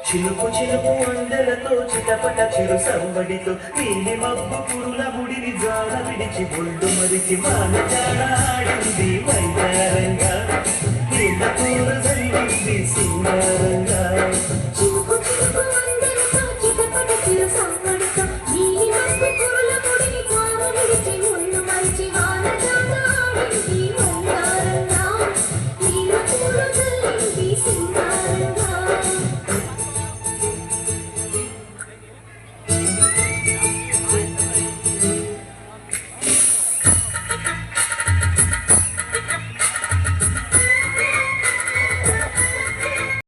చిలుపు చిలుపు అందలతో చిటపట చిరు సంబడితో నీలి మబ్బు పురుల ముడిని జాడ విడిచి బొడ్డు మరిచి మానచాడింది వైదారంగా నీళ్ళ కూర జరిగింది సింగారంగా